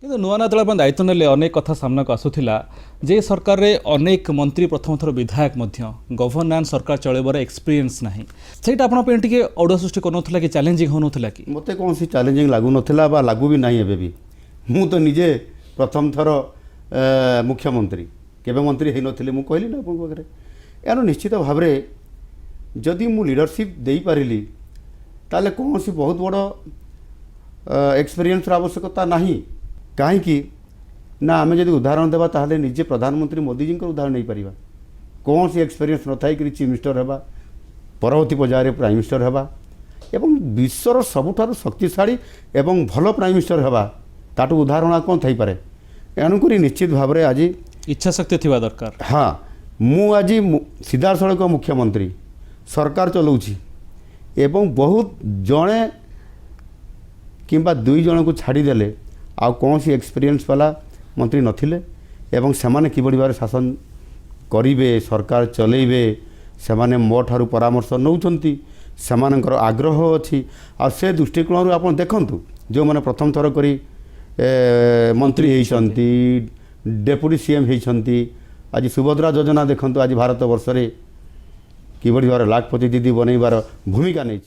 কিন্তু ନୂଆ ନା ଯେତେବେଳେ ଆପଣ ଦାୟିତ୍ୱ ନେଲେ ଅନେକ କଥା ସାମ୍ନାକୁ ଆସୁଥିଲା ଯେ ସରକାରରେ ଅନେକ ମନ୍ତ୍ରୀ ପ୍ରଥମ ଥର ବିଧାୟକ ମଧ୍ୟ ଗଭର୍ଣ୍ଣାନ୍ସ ସରକାର ଚଳେଇବାର ଏକ୍ସପିରିଏନ୍ସ ନାହିଁ ସେଇଟା ଆପଣଙ୍କ ପାଇଁ ଟିକେ ଅଡୁଆ ସୃଷ୍ଟି କରୁନଥିଲା କି ଚ୍ୟାଲେଞ୍ଜିଂ ହେଉନଥିଲା କି ମୋତେ କୌଣସି ଚ୍ୟାଲେଞ୍ଜିଂ ଲାଗୁନଥିଲା ବା ଲାଗୁ ବି ନାହିଁ ଏବେ ବି ମୁଁ ତ ନିଜେ ପ୍ରଥମ ଥର ମୁଖ୍ୟମନ୍ତ୍ରୀ କେବେ ମନ୍ତ୍ରୀ ହେଇନଥିଲି ମୁଁ କହିଲି ନା ଆପଣଙ୍କ ପାଖରେ ଏଣୁ ନିଶ୍ଚିତ ଭାବରେ ଯଦି ମୁଁ ଲିଡରସିପ୍ ଦେଇପାରିଲି ତାହେଲେ କୌଣସି ବହୁତ ବଡ଼ ଏକ୍ସପିରିଏନ୍ସର ଆବଶ୍ୟକତା ନାହିଁ କାହିଁକି ନା ଆମେ ଯଦି ଉଦାହରଣ ଦେବା ତାହେଲେ ନିଜେ ପ୍ରଧାନମନ୍ତ୍ରୀ ମୋଦିଜୀଙ୍କର ଉଦାହରଣ ନେଇପାରିବା କୌଣସି ଏକ୍ସପିରିଏନ୍ସ ନଥାଇକରି ଚିଫ୍ ମିନିଷ୍ଟର ହେବା ପରବର୍ତ୍ତୀ ପର୍ଯ୍ୟାୟରେ ପ୍ରାଇମ୍ ମିନିଷ୍ଟର ହେବା ଏବଂ ବିଶ୍ୱର ସବୁଠାରୁ ଶକ୍ତିଶାଳୀ ଏବଂ ଭଲ ପ୍ରାଇମ୍ ମିନିଷ୍ଟର ହେବା ତାଠୁ ଉଦାହରଣ ଆଉ କ'ଣ ଥାଇପାରେ ଏଣୁକରି ନିଶ୍ଚିତ ଭାବରେ ଆଜି ଇଚ୍ଛା ଶକ୍ତି ଥିବା ଦରକାର ହଁ ମୁଁ ଆଜି ସିଧାସଳଖ ମୁଖ୍ୟମନ୍ତ୍ରୀ ସରକାର ଚଲାଉଛି ଏବଂ ବହୁତ ଜଣେ କିମ୍ବା ଦୁଇ ଜଣଙ୍କୁ ଛାଡ଼ିଦେଲେ ଆଉ କୌଣସି ଏକ୍ସପିରିଏନ୍ସ ବାଲା ମନ୍ତ୍ରୀ ନଥିଲେ ଏବଂ ସେମାନେ କିଭଳି ଭାବରେ ଶାସନ କରିବେ ସରକାର ଚଲେଇବେ ସେମାନେ ମୋ ଠାରୁ ପରାମର୍ଶ ନେଉଛନ୍ତି ସେମାନଙ୍କର ଆଗ୍ରହ ଅଛି ଆଉ ସେ ଦୃଷ୍ଟିକୋଣରୁ ଆପଣ ଦେଖନ୍ତୁ ଯେଉଁମାନେ ପ୍ରଥମ ଥର କରି ମନ୍ତ୍ରୀ ହେଇଛନ୍ତି ଡେପୁଟି ସିଏମ୍ ହେଇଛନ୍ତି ଆଜି ସୁଭଦ୍ରା ଯୋଜନା ଦେଖନ୍ତୁ ଆଜି ଭାରତ ବର୍ଷରେ କିଭଳି ଭାବରେ ଲାଖପତି ଦିଦି ବନେଇବାର ଭୂମିକା ନେଇଛି।